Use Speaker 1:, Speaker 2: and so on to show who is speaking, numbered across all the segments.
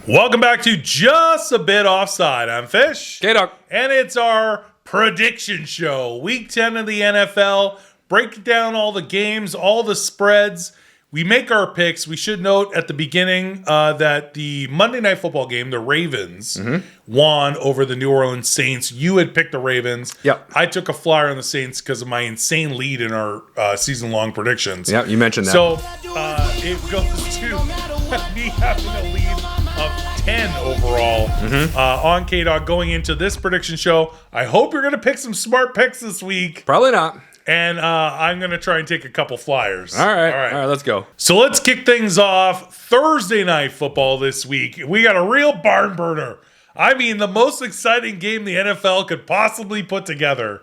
Speaker 1: Welcome back to Just a Bit Offside. I'm Fish.
Speaker 2: K-Dog.
Speaker 1: And it's our prediction show. Week 10 of the NFL. Break down all the games, all the spreads. We make our picks. We should note at the beginning that the Monday Night Football game, the Ravens, won over the New Orleans Saints. You had picked the Ravens.
Speaker 2: Yep.
Speaker 1: I took a flyer on the Saints because of my insane lead in our season-long predictions.
Speaker 2: Yeah, you mentioned that.
Speaker 1: So it goes to me having a lead of 10 overall on K-Dog going into this prediction show. I hope you're going to pick some smart picks this week.
Speaker 2: Probably not.
Speaker 1: And I'm going to try and take a couple flyers.
Speaker 2: All right, let's go.
Speaker 1: So let's kick things off. Thursday Night Football this week. We got a real barn burner. I mean, the most exciting game the NFL could possibly put together.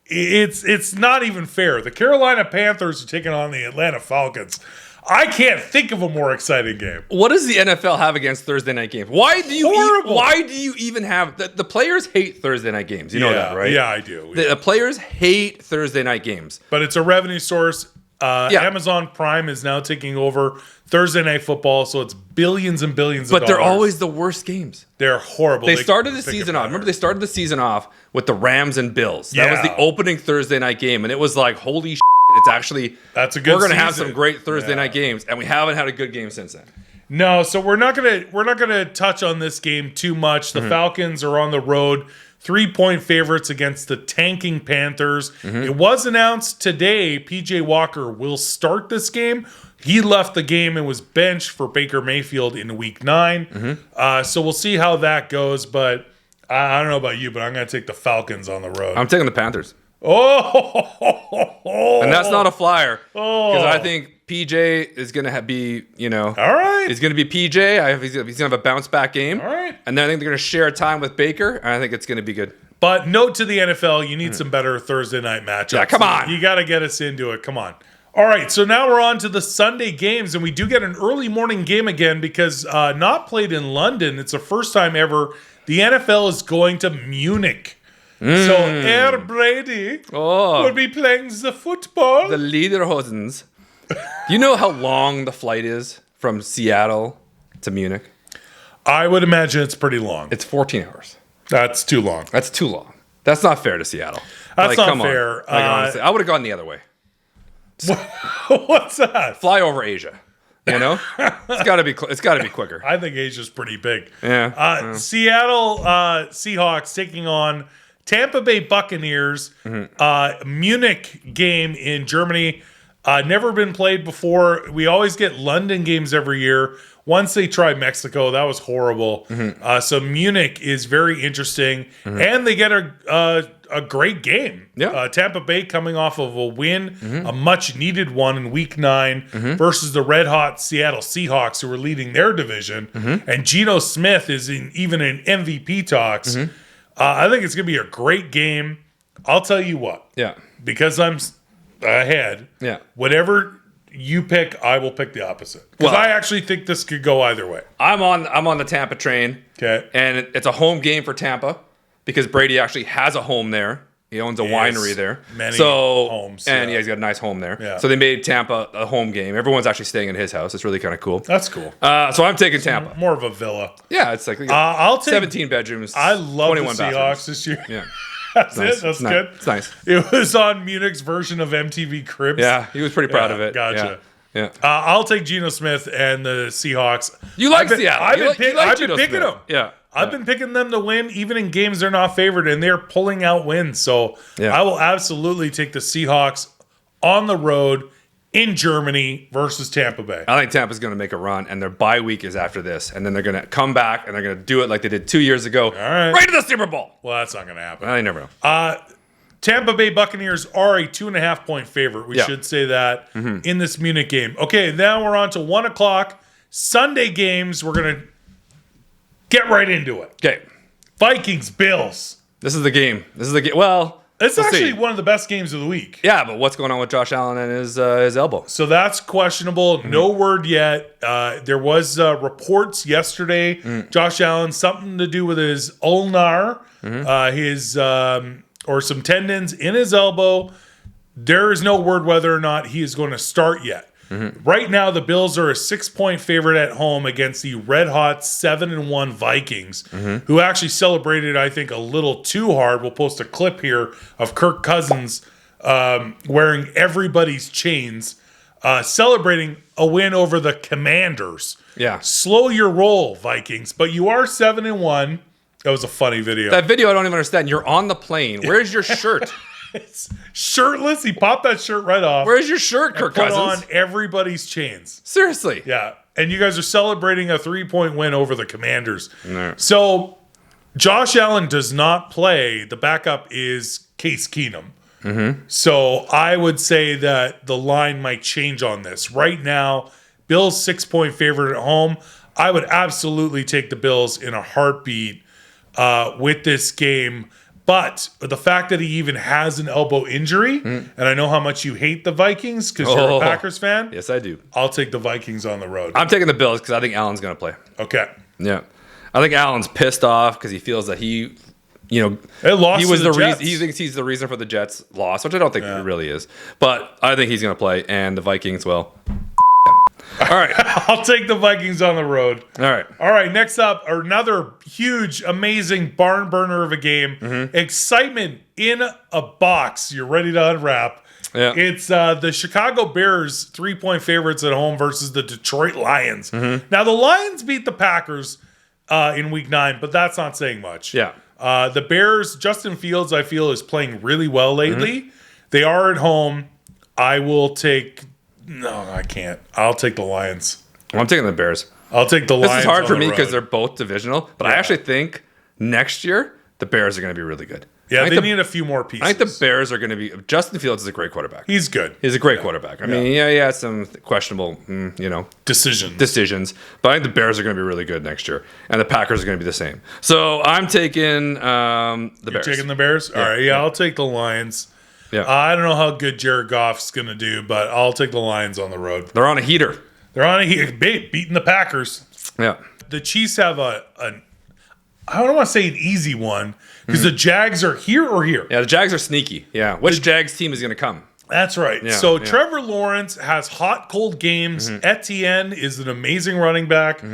Speaker 1: It's not even fair. The Carolina Panthers are taking on the Atlanta Falcons. I can't think of a more exciting game.
Speaker 2: What does the NFL have against Thursday night games? Why do you even have the players hate Thursday night games? You know that, right?
Speaker 1: Yeah, I do.
Speaker 2: The players hate Thursday night games.
Speaker 1: But it's a revenue source. Amazon Prime is now taking over Thursday Night Football, so it's billions and billions of dollars.
Speaker 2: But they're always the worst games.
Speaker 1: They're horrible.
Speaker 2: They started the season off. Remember, they started the season off with the Rams and Bills. That was the opening Thursday night game, and it was like, holy shit. It's actually,
Speaker 1: that's a good.
Speaker 2: We're going to have some great Thursday night games, and we haven't had a good game since then.
Speaker 1: No, so we're not gonna touch on this game too much. The Falcons are on the road, 3-point favorites against the tanking Panthers. It was announced today PJ Walker will start this game. He left the game and was benched for Baker Mayfield in week 9. So we'll see how that goes. But I don't know about you, but I'm gonna take the Falcons on the road.
Speaker 2: I'm taking the Panthers.
Speaker 1: Oh,
Speaker 2: and that's not a flyer because I think PJ is going to be, all
Speaker 1: right.
Speaker 2: He's going to be PJ. He's going to have a bounce back game.
Speaker 1: All right.
Speaker 2: And then I think they're going to share time with Baker, and I think it's going to be good.
Speaker 1: But note to the NFL, you need some better Thursday night matchups.
Speaker 2: Yeah, come on.
Speaker 1: You got to get us into it. Come on. All right, so now we're on to the Sunday games, and we do get an early morning game again because not played in London. It's the first time ever the NFL is going to Munich. So Air Brady will be playing the football.
Speaker 2: The Lederhosens. You know how long the flight is from Seattle to Munich?
Speaker 1: I would imagine it's pretty long.
Speaker 2: It's 14 hours.
Speaker 1: That's too long.
Speaker 2: That's too long. That's not fair to Seattle.
Speaker 1: That's not fair.
Speaker 2: Honestly, I would have gone the other way.
Speaker 1: What's that?
Speaker 2: Fly over Asia. You know, it's got to be quicker.
Speaker 1: I think Asia's pretty big.
Speaker 2: Yeah.
Speaker 1: Seattle Seahawks taking on Tampa Bay Buccaneers, Munich game in Germany. Never been played before. We always get London games every year. Once they tried Mexico, that was horrible. So Munich is very interesting, and they get a great game.
Speaker 2: Yeah.
Speaker 1: Tampa Bay coming off of a win, a much needed one in Week 9 versus the red hot Seattle Seahawks, who are leading their division, and Geno Smith is even in MVP talks. I think it's going to be a great game. I'll tell you what.
Speaker 2: Yeah.
Speaker 1: Because I'm ahead.
Speaker 2: Yeah.
Speaker 1: Whatever you pick, I will pick the opposite. Because I actually think this could go either way.
Speaker 2: I'm on the Tampa train.
Speaker 1: Okay.
Speaker 2: And it's a home game for Tampa because Brady actually has a home there. He owns a winery there.
Speaker 1: Many homes.
Speaker 2: And he's got a nice home there.
Speaker 1: Yeah.
Speaker 2: So they made Tampa a home game. Everyone's actually staying in his house. It's really kind of cool.
Speaker 1: That's cool.
Speaker 2: So I'm taking Tampa.
Speaker 1: More of a villa.
Speaker 2: Yeah, it's like
Speaker 1: I'll take
Speaker 2: 17 bedrooms.
Speaker 1: I love
Speaker 2: 21
Speaker 1: the Seahawks
Speaker 2: bathrooms.
Speaker 1: this year.
Speaker 2: Yeah.
Speaker 1: That's
Speaker 2: nice.
Speaker 1: it. That's
Speaker 2: it's
Speaker 1: good.
Speaker 2: It's nice.
Speaker 1: It was on Munich's version of MTV Cribs.
Speaker 2: Yeah, he was pretty proud of it.
Speaker 1: Gotcha.
Speaker 2: Yeah.
Speaker 1: I'll take Geno Smith and the Seahawks.
Speaker 2: You like Seattle.
Speaker 1: I've been
Speaker 2: Geno
Speaker 1: picking
Speaker 2: Smith.
Speaker 1: them.
Speaker 2: Yeah.
Speaker 1: I've been picking them to win, even in games they're not favored, and they're pulling out wins. So I will absolutely take the Seahawks on the road in Germany versus Tampa Bay.
Speaker 2: I think Tampa's going to make a run, and their bye week is after this, and then they're going to come back, and they're going to do it like they did 2 years ago, right to the Super Bowl.
Speaker 1: Well, that's not going to happen.
Speaker 2: I never know.
Speaker 1: Tampa Bay Buccaneers are a 2.5-point favorite. We should say that in this Munich game. Okay, now we're on to 1 o'clock Sunday games. We're going to get right into it.
Speaker 2: Okay.
Speaker 1: Vikings, Bills.
Speaker 2: This is the game. Well,
Speaker 1: it's actually one of the best games of the week.
Speaker 2: Yeah, but what's going on with Josh Allen and his elbow?
Speaker 1: So that's questionable. No word yet. There was reports yesterday. Josh Allen, something to do with his ulnar, his or some tendons in his elbow. There is no word whether or not he is going to start yet. Right now, the Bills are a 6-point favorite at home against the red-hot 7-1 Vikings, who actually celebrated, I think, a little too hard. We'll post a clip here of Kirk Cousins wearing everybody's chains, celebrating a win over the Commanders.
Speaker 2: Yeah.
Speaker 1: Slow your roll, Vikings. But you are 7-1. That was a funny video.
Speaker 2: That video, I don't even understand. You're on the plane. Where's your shirt?
Speaker 1: It's shirtless. He popped that shirt right off.
Speaker 2: Where's your shirt, Kirk
Speaker 1: put
Speaker 2: Cousins?
Speaker 1: on everybody's chains.
Speaker 2: Seriously.
Speaker 1: Yeah. And you guys are celebrating a 3-point win over the Commanders.
Speaker 2: No.
Speaker 1: So Josh Allen does not play. The backup is Case Keenum. So I would say that the line might change on this. Right now, Bills 6-point favorite at home. I would absolutely take the Bills in a heartbeat with this game. But the fact that he even has an elbow injury, and I know how much you hate the Vikings because you're a Packers fan.
Speaker 2: Yes, I do.
Speaker 1: I'll take the Vikings on the road.
Speaker 2: I'm taking the Bills because I think Allen's going to play.
Speaker 1: Okay.
Speaker 2: Yeah. I think Allen's pissed off because he feels that he he was
Speaker 1: the
Speaker 2: reason.
Speaker 1: Jets.
Speaker 2: He thinks he's the reason for the Jets' loss, which I don't think it really is. But I think he's going to play, and the Vikings, well, all right.
Speaker 1: I'll take the Vikings on the road.
Speaker 2: All right.
Speaker 1: All right, next up, another huge, amazing barn burner of a game. Excitement in a box. You're ready to unwrap.
Speaker 2: Yeah.
Speaker 1: It's the Chicago Bears 3-point favorites at home versus the Detroit Lions. Now, the Lions beat the Packers in week 9, but that's not saying much.
Speaker 2: Yeah.
Speaker 1: The Bears, Justin Fields, I feel, is playing really well lately. They are at home. I will take... No, I can't. I'll take the Lions.
Speaker 2: I'm taking the Bears.
Speaker 1: I'll take the Lions.
Speaker 2: This is hard
Speaker 1: on
Speaker 2: for
Speaker 1: the
Speaker 2: me
Speaker 1: road.
Speaker 2: because they're both divisional, but I actually think next year the Bears are going to be really good.
Speaker 1: Yeah, they need a few more pieces.
Speaker 2: I think the Bears are going to be... Justin Fields is a great quarterback.
Speaker 1: He's good.
Speaker 2: He's a great quarterback. I mean, he had some questionable, decisions. But I think the Bears are going to be really good next year. And the Packers are going to be the same. So I'm taking the Bears.
Speaker 1: Taking the Bears? All right, I'll take the Lions.
Speaker 2: Yeah.
Speaker 1: I don't know how good Jared Goff's going to do, but I'll take the Lions on the road.
Speaker 2: They're on a heater.
Speaker 1: They're on a heater. Beating the Packers.
Speaker 2: Yeah.
Speaker 1: The Chiefs have I don't want to say an easy one because the Jags are here or here.
Speaker 2: Yeah, the Jags are sneaky. Yeah. Which Jags team is going to come?
Speaker 1: That's right.
Speaker 2: Yeah,
Speaker 1: So Trevor Lawrence has hot, cold games. Etienne is an amazing running back.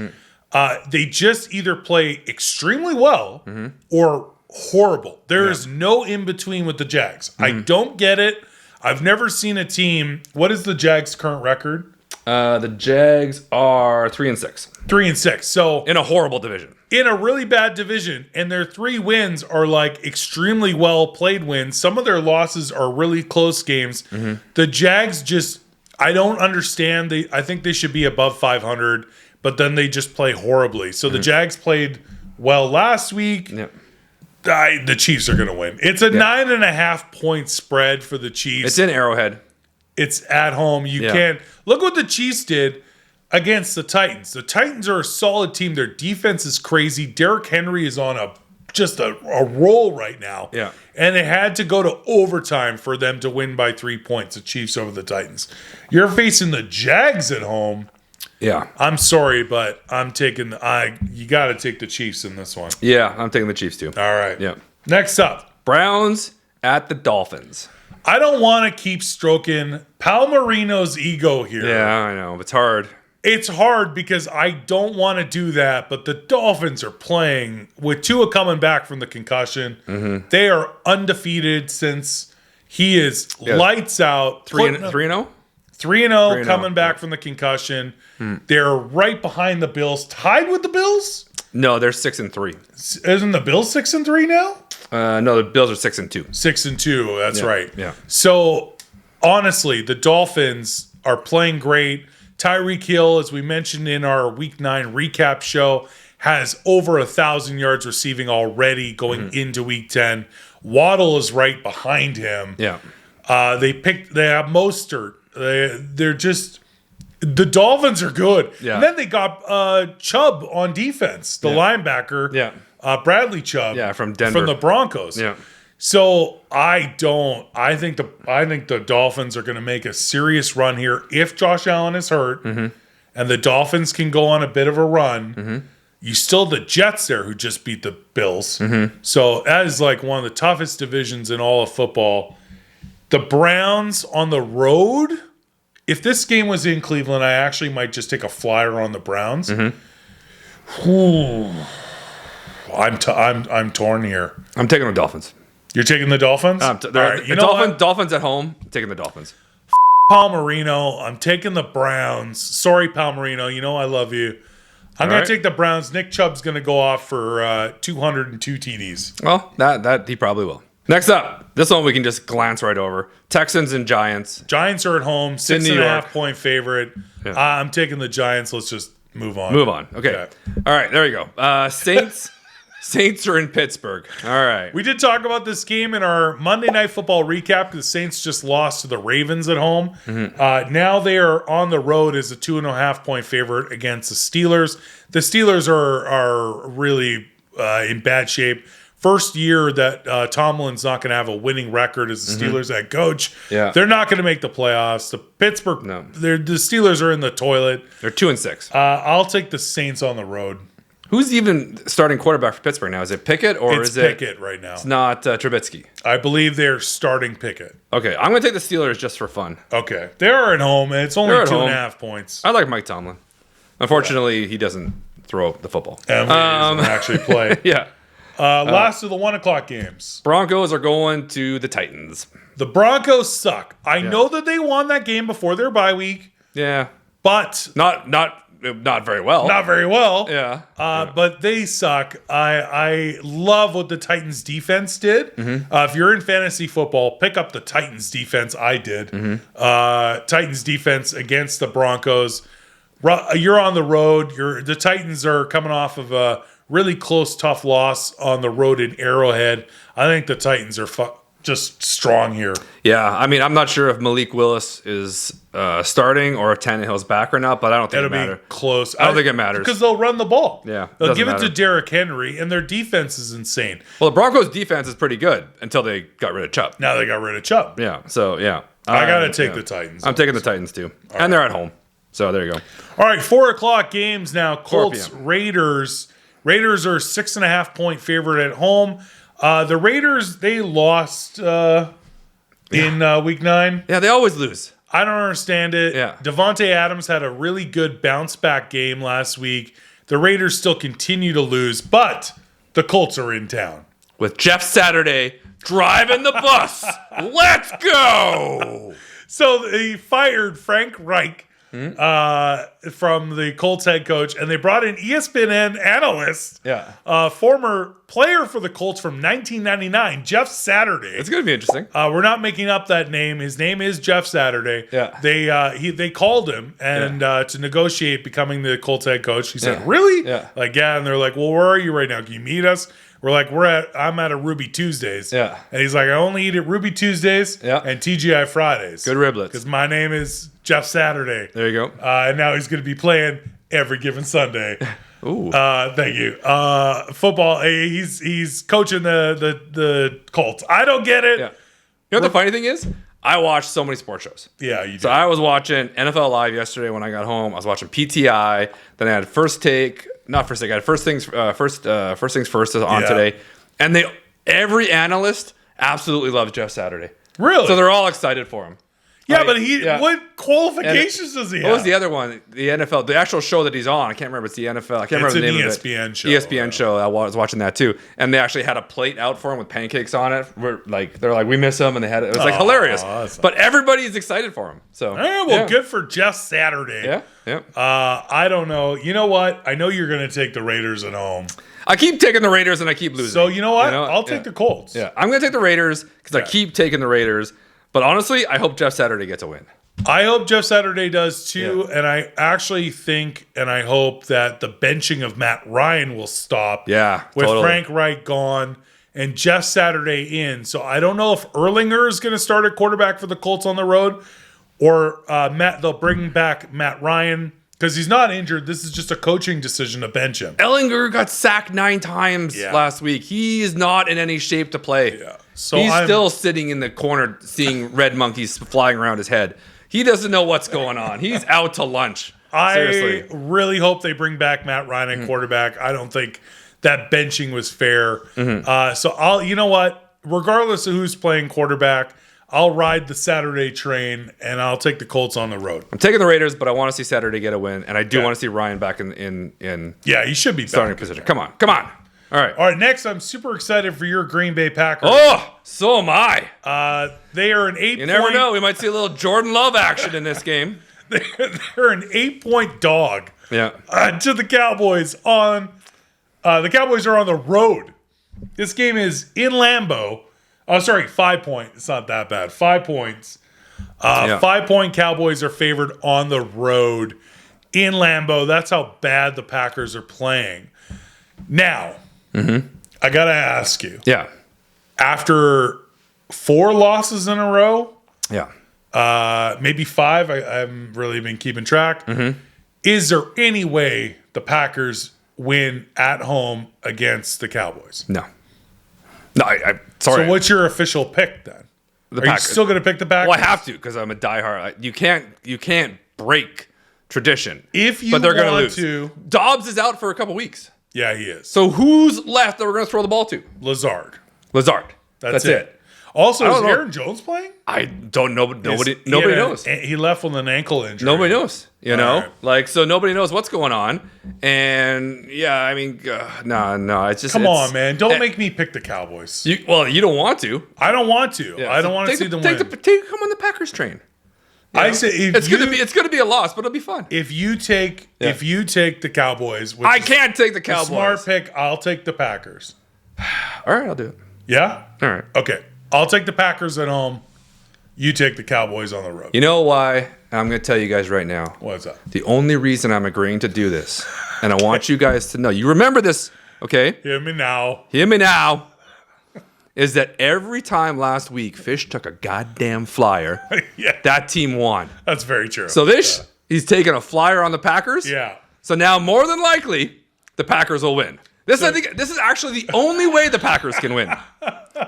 Speaker 1: They just either play extremely well or horrible. There is no in between with the Jags. I don't get it. I've never seen a team. What is the Jags' current record?
Speaker 2: The Jags are 3-6.
Speaker 1: 3-6. So
Speaker 2: In a horrible division.
Speaker 1: in a really bad division, and their 3 wins are like extremely well played wins. Some of their losses are really close games. The Jags just, I don't understand. I think they should be above 500, but then they just play horribly. So the Jags played well last week.
Speaker 2: Yep.
Speaker 1: The Chiefs are going to win. It's a 9.5 point spread for the Chiefs.
Speaker 2: It's in Arrowhead.
Speaker 1: It's at home. You can't look what the Chiefs did against the Titans. The Titans are a solid team. Their defense is crazy. Derrick Henry is on a roll right now.
Speaker 2: Yeah.
Speaker 1: And it had to go to overtime for them to win by 3 points, the Chiefs over the Titans. You're facing the Jags at home.
Speaker 2: Yeah.
Speaker 1: I'm sorry, but I'm taking you got to take the Chiefs in this one.
Speaker 2: Yeah, I'm taking the Chiefs too.
Speaker 1: All right.
Speaker 2: Yeah.
Speaker 1: Next up,
Speaker 2: Browns at the Dolphins.
Speaker 1: I don't want to keep stroking Palmerino's ego here.
Speaker 2: Yeah, I know. It's hard.
Speaker 1: It's hard because I don't want to do that, but the Dolphins are playing with Tua coming back from the concussion. They are undefeated since he is lights out.
Speaker 2: 3-0?
Speaker 1: 3-0 coming back from the concussion. They're right behind the Bills, tied with the Bills.
Speaker 2: No, they're 6-3.
Speaker 1: Isn't the Bills 6-3 now?
Speaker 2: No, the Bills are 6-2.
Speaker 1: 6-2. That's right.
Speaker 2: Yeah.
Speaker 1: So honestly, the Dolphins are playing great. Tyreek Hill, as we mentioned in our Week 9 recap show, has over 1,000 yards receiving already going into Week 10. Waddle is right behind him.
Speaker 2: Yeah.
Speaker 1: They have Mostert. They're just the Dolphins are good.
Speaker 2: Yeah.
Speaker 1: And then they got Chubb on defense, the linebacker.
Speaker 2: Yeah.
Speaker 1: Bradley Chubb.
Speaker 2: Yeah, from Denver.
Speaker 1: From the Broncos.
Speaker 2: Yeah.
Speaker 1: So I think the Dolphins are going to make a serious run here if Josh Allen is hurt, and the Dolphins can go on a bit of a run. You still have the Jets there who just beat the Bills. So that is like one of the toughest divisions in all of football. The Browns on the road if this game was in Cleveland, I actually might just take a flyer on the Browns.
Speaker 2: Mm-hmm.
Speaker 1: Ooh. I'm torn here.
Speaker 2: I'm taking the Dolphins.
Speaker 1: You're taking the Dolphins?
Speaker 2: All right, Dolphins at home. I'm taking the Dolphins.
Speaker 1: Palmerino. I'm taking the Browns. Sorry, Palmerino. You know I love you. I'm going to take the Browns. Nick Chubb's going to go off for 202 TDs.
Speaker 2: Well, that he probably will. Next up, this one we can just glance right over. Texans and Giants.
Speaker 1: Giants are at home.
Speaker 2: In New York.
Speaker 1: 6.5 point favorite.
Speaker 2: Yeah.
Speaker 1: I'm taking the Giants. Let's just move on.
Speaker 2: Okay. Yeah. All right, there you go. Saints are in Pittsburgh. All right.
Speaker 1: We did talk about this game in our Monday Night Football recap. The Saints just lost to the Ravens at home. Mm-hmm. Now they are on the road as a 2.5 point favorite against the Steelers. The Steelers are really in bad shape. First year that Tomlin's not going to have a winning record as the Steelers head coach.
Speaker 2: Yeah.
Speaker 1: They're not going to make the playoffs. The Steelers are in the toilet.
Speaker 2: They're 2-6.
Speaker 1: I'll take the Saints on the road.
Speaker 2: Who's even starting quarterback for Pittsburgh now? Is it Pickett or
Speaker 1: is it Pickett right now?
Speaker 2: It's not Trubisky.
Speaker 1: I believe they're starting Pickett.
Speaker 2: Okay, I'm going to take the Steelers just for fun.
Speaker 1: Okay, they're at home, and it's only 2.5 points.
Speaker 2: I like Mike Tomlin. Unfortunately, he doesn't throw the football.
Speaker 1: And he doesn't actually play.
Speaker 2: Yeah.
Speaker 1: Last of the 1 o'clock games.
Speaker 2: Broncos are going to the Titans.
Speaker 1: The Broncos suck. I know that they won that game before their bye week.
Speaker 2: Yeah.
Speaker 1: But
Speaker 2: not very well.
Speaker 1: Not very well.
Speaker 2: Yeah.
Speaker 1: But they suck. I love what the Titans defense did.
Speaker 2: Mm-hmm.
Speaker 1: If you're in fantasy football, pick up the Titans defense. I did.
Speaker 2: Mm-hmm.
Speaker 1: Titans defense against the Broncos. You're on the road. The Titans are coming off of a really close, tough loss on the road in Arrowhead. I think the Titans are just strong here.
Speaker 2: Yeah, I mean, I'm not sure if Malik Willis is starting or if Tannehill's back or not, but I don't think it matters.
Speaker 1: Be close.
Speaker 2: I don't think it matters.
Speaker 1: Because they'll run the ball.
Speaker 2: Yeah,
Speaker 1: they'll give it to Derrick Henry, and their defense is insane.
Speaker 2: Well, the Broncos' defense is pretty good until they got rid of Chubb.
Speaker 1: Now they got rid of Chubb.
Speaker 2: Yeah, so yeah.
Speaker 1: I got to take the Titans.
Speaker 2: I'm taking the Titans too. And they're at home. So there you go.
Speaker 1: All right, 4 o'clock games now. Colts, Raiders. Raiders are 6.5 point favorite at home. The Raiders, they lost in week 9.
Speaker 2: Yeah, they always lose.
Speaker 1: I don't understand it.
Speaker 2: Yeah.
Speaker 1: Devontae Adams had a really good bounce back game last week. The Raiders still continue to lose, but the Colts are in town.
Speaker 2: With Jeff Saturday driving the bus. Let's go!
Speaker 1: So they fired Frank Reich from the Colts head coach, and they brought in ESPN analyst, former player for the Colts from 1999, Jeff Saturday.
Speaker 2: It's going to be interesting.
Speaker 1: We're not making up that name. His name is Jeff Saturday.
Speaker 2: Yeah.
Speaker 1: They called him and to negotiate becoming the Colts head coach. He said, "Really?"
Speaker 2: Yeah.
Speaker 1: And they're like, "Well, where are you right now? Can you meet us?" We're like, I'm at a Ruby Tuesdays.
Speaker 2: Yeah.
Speaker 1: And he's like, "I only eat at Ruby Tuesdays
Speaker 2: Yeah.
Speaker 1: and TGI Fridays.
Speaker 2: Good riblets.
Speaker 1: Because my name is Jeff Saturday."
Speaker 2: There you go.
Speaker 1: And now he's going to be playing every given Sunday.
Speaker 2: Ooh.
Speaker 1: Thank you. Football. He's coaching the Colts. I don't get it.
Speaker 2: Yeah. You know what the funny thing is? I watch so many sports shows.
Speaker 1: Yeah, you do.
Speaker 2: So I was watching NFL Live yesterday when I got home. I was watching PTI. Then I had First Take. Not First Take. I had First Things First on today. And every analyst absolutely loves Jeff Saturday.
Speaker 1: Really?
Speaker 2: So they're all excited for him.
Speaker 1: Yeah, but what qualifications does he have?
Speaker 2: What was the other one? The NFL, the actual show that he's on. I can't remember. It's the NFL. I can't remember the name of it.
Speaker 1: ESPN show.
Speaker 2: ESPN show. I was watching that too, and they actually had a plate out for him with pancakes on it. They're like, we miss him, and they had it. It was like hilarious. But everybody's excited for him. So,
Speaker 1: good for Jeff Saturday.
Speaker 2: Yeah.
Speaker 1: I don't know. You know what? I know you're going to take the Raiders at home.
Speaker 2: I keep taking the Raiders, and I keep losing.
Speaker 1: So you know what? I'll take the Colts.
Speaker 2: Yeah, I'm going to take the Raiders because I keep taking the Raiders. But honestly, I hope Jeff Saturday gets a win.
Speaker 1: I hope Jeff Saturday does too, and I actually think and I hope that the benching of Matt Ryan will stop.
Speaker 2: Yeah,
Speaker 1: with Frank Reich gone and Jeff Saturday in. So I don't know if Erlinger is going to start at quarterback for the Colts on the road, or they'll bring back Matt Ryan because he's not injured. This is just a coaching decision to bench him.
Speaker 2: Erlinger got sacked 9 times last week. He is not in any shape to play.
Speaker 1: Yeah. So
Speaker 2: he's still sitting in the corner seeing red monkeys flying around his head. He doesn't know what's going on. He's out to lunch. Seriously.
Speaker 1: I really hope they bring back Matt Ryan at quarterback. I don't think that benching was fair. So you know what? Regardless of who's playing quarterback, I'll ride the Saturday train, and I'll take the Colts on the road.
Speaker 2: I'm taking the Raiders, but I want to see Saturday get a win, and I do want to see Ryan back in
Speaker 1: Yeah, he should be
Speaker 2: starting
Speaker 1: back.
Speaker 2: position. Come on. All right,
Speaker 1: next, I'm super excited for your Green Bay Packers.
Speaker 2: Oh, so am I.
Speaker 1: They are an 8
Speaker 2: You never know. We might see a little Jordan Love action in this game.
Speaker 1: They're an 8-point dog.
Speaker 2: Yeah.
Speaker 1: To the Cowboys the Cowboys are on the road. This game is in Lambeau. Oh, sorry, 5 point. It's not that bad. 5 points. 5-point Cowboys are favored on the road in Lambeau. That's how bad the Packers are playing. Now, I got to ask you.
Speaker 2: Yeah.
Speaker 1: After 4 losses in a row, maybe 5, I haven't really been keeping track. Is there any way the Packers win at home against the Cowboys?
Speaker 2: No, I'm sorry.
Speaker 1: So what's your official pick then?
Speaker 2: The
Speaker 1: Are
Speaker 2: Packers.
Speaker 1: you still going to pick the Packers?
Speaker 2: Well, I have to because I'm a diehard. You can't break tradition.
Speaker 1: If you
Speaker 2: but they're going
Speaker 1: want
Speaker 2: to
Speaker 1: to.
Speaker 2: lose. Dobbs is out for a couple weeks.
Speaker 1: Yeah, he is.
Speaker 2: So who's left that we're going to throw the ball to?
Speaker 1: Lazard.
Speaker 2: That's it.
Speaker 1: Also, is
Speaker 2: know.
Speaker 1: Aaron Jones playing?
Speaker 2: I don't know. Nobody
Speaker 1: He
Speaker 2: knows.
Speaker 1: He left with an ankle injury.
Speaker 2: Nobody knows. You know,
Speaker 1: right.
Speaker 2: so nobody knows what's going on. And I mean, no. It's just
Speaker 1: Come on, man. Don't make me pick the Cowboys.
Speaker 2: You don't want to.
Speaker 1: I don't want to.
Speaker 2: Yeah,
Speaker 1: I don't want to see them win.
Speaker 2: Come on the Packers train.
Speaker 1: I say
Speaker 2: it's gonna be a loss, but it'll be fun.
Speaker 1: If you take the Cowboys, which
Speaker 2: I can't take the
Speaker 1: is a
Speaker 2: Cowboys.
Speaker 1: smart pick. I'll take the Packers.
Speaker 2: All right, I'll do it.
Speaker 1: Yeah.
Speaker 2: All right.
Speaker 1: Okay. I'll take the Packers at home. You take the Cowboys on the road.
Speaker 2: You know why? I'm going to tell you guys right now.
Speaker 1: What's up?
Speaker 2: The only reason I'm agreeing to do this, and I want you guys to know, you remember this, okay?
Speaker 1: Hear me now.
Speaker 2: Hear me now. Is that every time last week Fish took a goddamn flyer, that team won.
Speaker 1: That's very true.
Speaker 2: So he's taking a flyer on the Packers.
Speaker 1: Yeah.
Speaker 2: So now more than likely the Packers will win. I think this is actually the only way the Packers can win.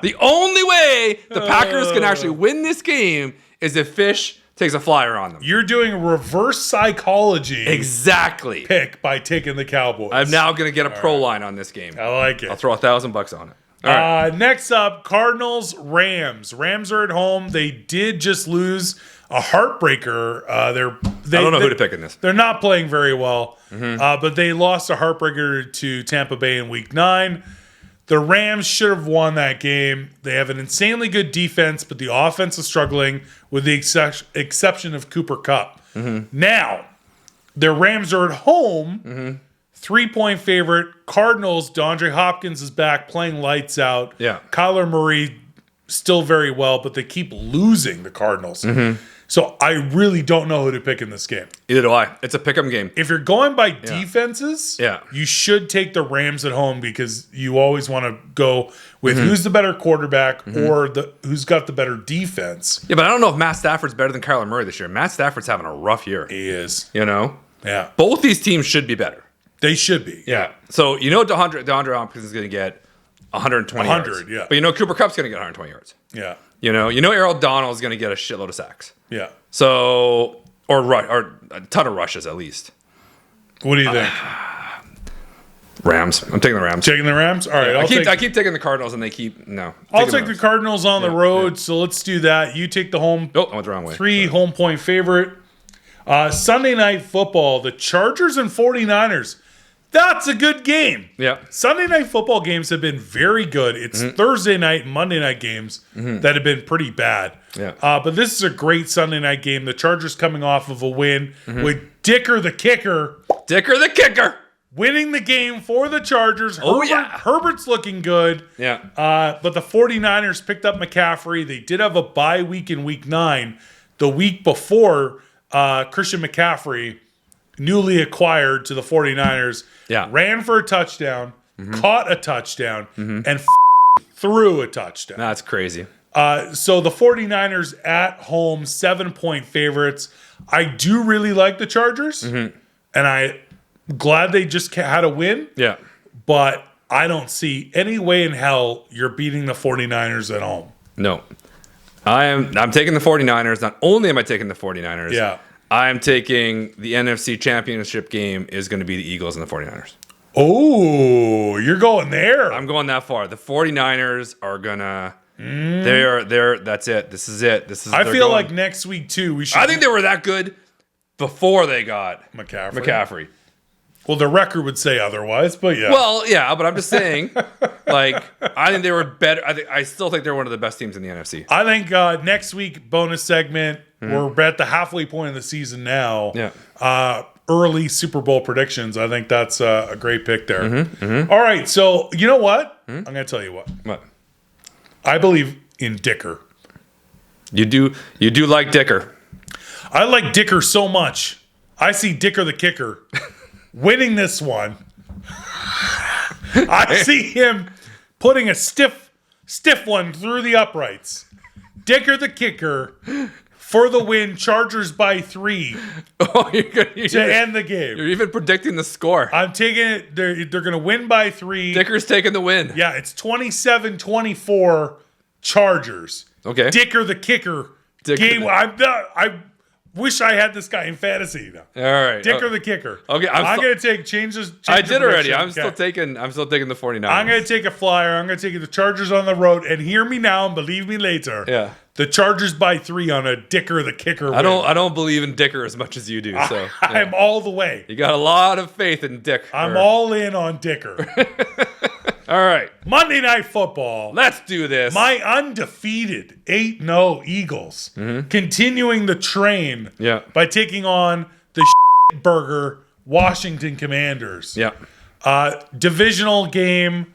Speaker 2: The only way the Packers can actually win this game is if Fish takes a flyer on them.
Speaker 1: You're doing reverse psychology.
Speaker 2: Exactly.
Speaker 1: Pick by taking the Cowboys.
Speaker 2: I'm now going to get a pro line on this game.
Speaker 1: I like it.
Speaker 2: I'll throw $1,000 on it. All right.
Speaker 1: Next up, Cardinals, Rams. Rams are at home. They did just lose a heartbreaker. I
Speaker 2: don't know who to pick in this.
Speaker 1: They're not playing very well, but they lost a heartbreaker to Tampa Bay in Week 9. The Rams should have won that game. They have an insanely good defense, but the offense is struggling with the exception of Cooper Kupp. Now, the Rams are at home. 3-point favorite. Cardinals, DeAndre Hopkins is back playing lights out.
Speaker 2: Yeah.
Speaker 1: Kyler Murray still very well, but they keep losing the Cardinals. So I really don't know who to pick in this game.
Speaker 2: Either do I. It's a pick'em game.
Speaker 1: If you're going by defenses,
Speaker 2: Yeah.
Speaker 1: you should take the Rams at home because you always want to go with who's the better quarterback or who's got the better defense.
Speaker 2: Yeah, but I don't know if Matt Stafford's better than Kyler Murray this year. Matt Stafford's having a rough year.
Speaker 1: He is.
Speaker 2: You know?
Speaker 1: Yeah.
Speaker 2: Both these teams should be better.
Speaker 1: They should be.
Speaker 2: Yeah. So DeAndre Hopkins is going to get 120 yards.
Speaker 1: 100, yeah.
Speaker 2: But Cooper Kupp's going to get 120 yards.
Speaker 1: Yeah.
Speaker 2: Errol Donald is going to get a shitload of sacks.
Speaker 1: Yeah.
Speaker 2: So, or a ton of rushes at least.
Speaker 1: What do you think?
Speaker 2: Rams. I'm taking the Rams.
Speaker 1: Taking the Rams? All right.
Speaker 2: I keep taking the Cardinals, and they keep no.
Speaker 1: I'll take the Cardinals on the road. So let's do that. You take the home.
Speaker 2: Oh, I went the wrong way.
Speaker 1: 3 home point favorite. Sunday night football. The Chargers and 49ers. That's a good game.
Speaker 2: Yeah.
Speaker 1: Sunday night football games have been very good. It's Thursday night and Monday night games that have been pretty bad.
Speaker 2: Yeah.
Speaker 1: But this is a great Sunday night game. The Chargers coming off of a win with Dicker the kicker.
Speaker 2: Dicker the kicker.
Speaker 1: Winning the game for the Chargers. Herbert's looking good.
Speaker 2: Yeah.
Speaker 1: But the 49ers picked up McCaffrey. They did have a bye week in Week 9. The week before, Christian McCaffrey, newly acquired to the 49ers, ran for a touchdown, caught a touchdown, and threw a touchdown.
Speaker 2: That's crazy.
Speaker 1: So the 49ers at home, 7-point favorites. I do really like the Chargers, and I'm glad they just had a win.
Speaker 2: Yeah.
Speaker 1: But I don't see any way in hell you're beating the 49ers at home.
Speaker 2: No. I'm taking the 49ers. Not only am I taking the 49ers, I'm taking the NFC Championship game is going to be the Eagles and the 49ers.
Speaker 1: Oh, you're going there.
Speaker 2: I'm going that far. The 49ers are going to They're. That's it. This is it.
Speaker 1: I feel like next week too. We should.
Speaker 2: I think they were that good before they got
Speaker 1: McCaffrey. Well, the record would say otherwise, but yeah.
Speaker 2: Well, yeah, but I'm just saying, like, I think they were better. I still think they're one of the best teams in the NFC.
Speaker 1: I think next week, bonus segment, we're at the halfway point of the season now.
Speaker 2: Yeah.
Speaker 1: Early Super Bowl predictions. I think that's a great pick there. All right, so you know what? I'm going to tell you what.
Speaker 2: What?
Speaker 1: I believe in Dicker.
Speaker 2: You do like Dicker.
Speaker 1: I like Dicker so much. I see Dicker the kicker winning this one. I see him putting a stiff one through the uprights. Dicker the kicker for the win. Chargers by 3 to end the game.
Speaker 2: You're even predicting the score.
Speaker 1: I'm taking it. They're going to win by 3.
Speaker 2: Dicker's taking the win.
Speaker 1: Yeah, it's 27-24 Chargers.
Speaker 2: Okay.
Speaker 1: Dicker the kicker. Game. I wish I had this guy in fantasy now.
Speaker 2: All right.
Speaker 1: Dicker the kicker.
Speaker 2: Okay.
Speaker 1: I'm going to take changes.
Speaker 2: I did already. I'm still taking the 49ers.
Speaker 1: I'm going to take a flyer. I'm going to take the Chargers on the road, and hear me now and believe me later.
Speaker 2: Yeah.
Speaker 1: The Chargers by 3 on a Dicker the kicker win.
Speaker 2: I don't believe in Dicker as much as you do. So
Speaker 1: I'm all the way.
Speaker 2: You got a lot of faith in Dick.
Speaker 1: I'm all in on Dicker.
Speaker 2: All right.
Speaker 1: Monday Night Football.
Speaker 2: Let's do this.
Speaker 1: My undefeated 8-0 Eagles continuing the train by taking on the burger Washington Commanders.
Speaker 2: Yeah.
Speaker 1: Divisional game.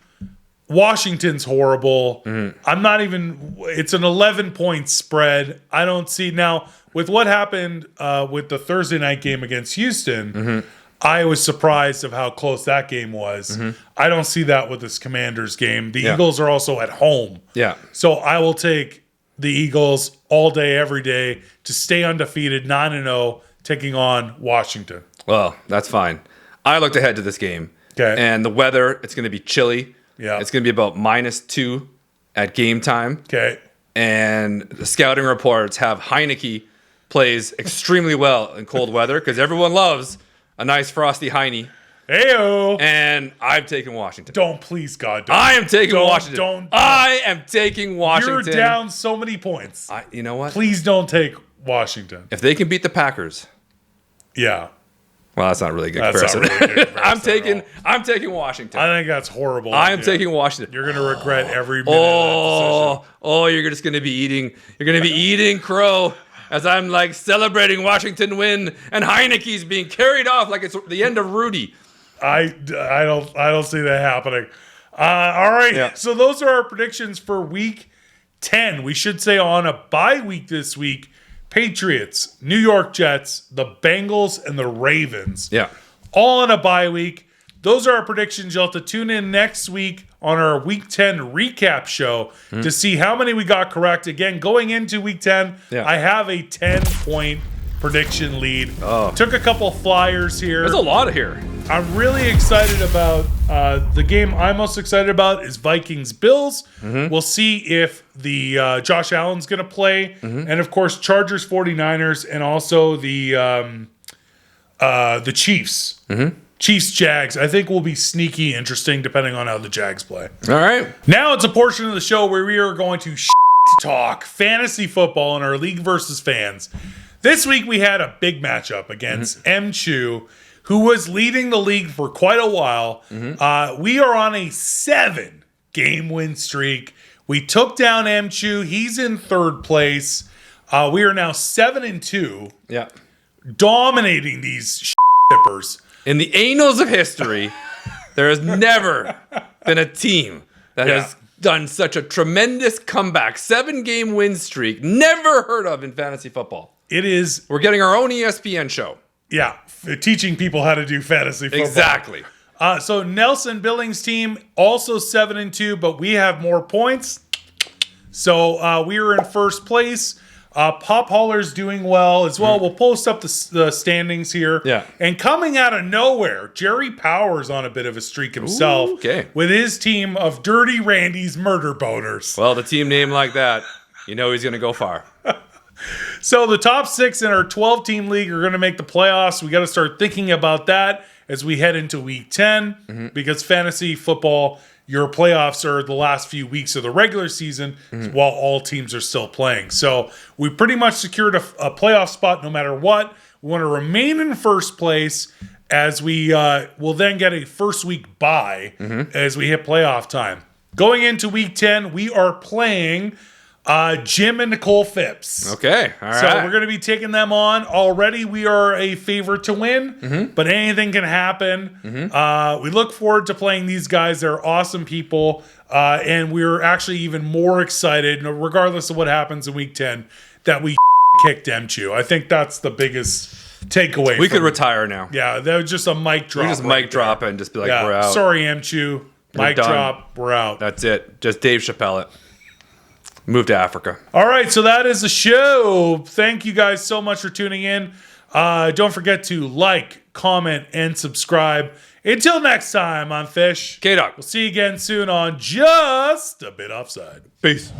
Speaker 1: Washington's horrible. I'm not even. It's an 11-point spread. I don't see now with what happened with the Thursday night game against Houston. I was surprised of how close that game was. I don't see that with this Commanders game. The Eagles are also at home.
Speaker 2: Yeah.
Speaker 1: So I will take the Eagles all day, every day to stay undefeated, 9-0, taking on Washington.
Speaker 2: Well, that's fine. I looked ahead to this game.
Speaker 1: Okay.
Speaker 2: And the weather, it's going to be chilly.
Speaker 1: Yeah.
Speaker 2: It's going to be about -2 at game time.
Speaker 1: Okay.
Speaker 2: And the scouting reports have Heineke plays extremely well in cold weather because everyone loves a nice frosty Heine.
Speaker 1: Heyo.
Speaker 2: And I'm taking Washington.
Speaker 1: Don't, please, God. Don't.
Speaker 2: I am taking Washington.
Speaker 1: Don't.
Speaker 2: I am taking Washington.
Speaker 1: You're down so many points.
Speaker 2: You know what?
Speaker 1: Please don't take Washington.
Speaker 2: If they can beat the Packers.
Speaker 1: Yeah.
Speaker 2: Well, that's not really a good comparison.
Speaker 1: Not really good comparison
Speaker 2: I'm taking Washington.
Speaker 1: I think that's horrible.
Speaker 2: I am taking Washington.
Speaker 1: You're going to regret every minute of that decision.
Speaker 2: You're just going to be eating. You're going to be eating crow as I'm like celebrating Washington win and Heineke's being carried off like it's the end of Rudy.
Speaker 1: I don't see that happening. All right.
Speaker 2: Yeah.
Speaker 1: So those are our predictions for week 10. We should say on a bye week this week. Patriots, New York Jets, the Bengals, and the Ravens.
Speaker 2: Yeah.
Speaker 1: All on a bye week. Those are our predictions. You'll have to tune in next week on our Week 10 recap show to see how many we got correct. Again, going into Week 10, I have a 10-point prediction lead. Took a couple flyers here.
Speaker 2: There's a lot here.
Speaker 1: I'm really excited about the game I'm most excited about is Vikings-Bills. We'll see if the Josh Allen's going to play. And, of course, Chargers-49ers and also the Chiefs. Chiefs-Jags, I think will be sneaky interesting depending on how the Jags play.
Speaker 2: All right.
Speaker 1: Now it's a portion of the show where we are going to talk fantasy football in our League versus Fans. This week we had a big matchup against M. Chu, who was leading the league for quite a while. We are on a 7-game win streak. We took down M. Chu. He's in third place. We are now 7-2.
Speaker 2: Yeah.
Speaker 1: Dominating these shippers.
Speaker 2: In the annals of history, there has never been a team that has done such a tremendous comeback. 7-game win streak. Never heard of in fantasy football.
Speaker 1: It is.
Speaker 2: We're getting our own ESPN show.
Speaker 1: Yeah. Teaching people how to do fantasy football.
Speaker 2: Exactly.
Speaker 1: So Nelson Billings' team also 7-2, but we have more points. So we are in first place. Pop Holler's doing well as well. We'll post up the standings here.
Speaker 2: Yeah.
Speaker 1: And coming out of nowhere, Jerry Powers on a bit of a streak himself. With his team of Dirty Randy's Murder Boners.
Speaker 2: Well, the team name like that, you know he's going to go far.
Speaker 1: So the top 6 in our 12-team league are going to make the playoffs. We got to start thinking about that. as we head into week 10 because fantasy football, your playoffs are the last few weeks of the regular season while all teams are still playing. So we pretty much secured a playoff spot no matter what. We want to remain in first place as we will then get a first week bye as we hit playoff time. Going into week 10, we are playing Jim and Nicole Phipps.
Speaker 2: Okay, all right.
Speaker 1: So we're going to be taking them on. Already we are a favorite to win, but anything can happen. We look forward to playing these guys. They're awesome people, and we're actually even more excited, regardless of what happens in week 10, that we kicked M2. I think that's the biggest takeaway.
Speaker 2: We could retire now.
Speaker 1: Yeah, that was just a mic drop.
Speaker 2: We just mic drop it and just be like, we're out.
Speaker 1: Sorry, M2. Mic drop. We're out.
Speaker 2: That's it. Just Dave Chappelle it. Move to Africa.
Speaker 1: All right, so that is the show. Thank you guys so much for tuning in. Don't forget to like, comment, and subscribe. Until next time, I'm Fish.
Speaker 2: K-Dog.
Speaker 1: We'll see you again soon on Just a Bit Offside.
Speaker 2: Peace.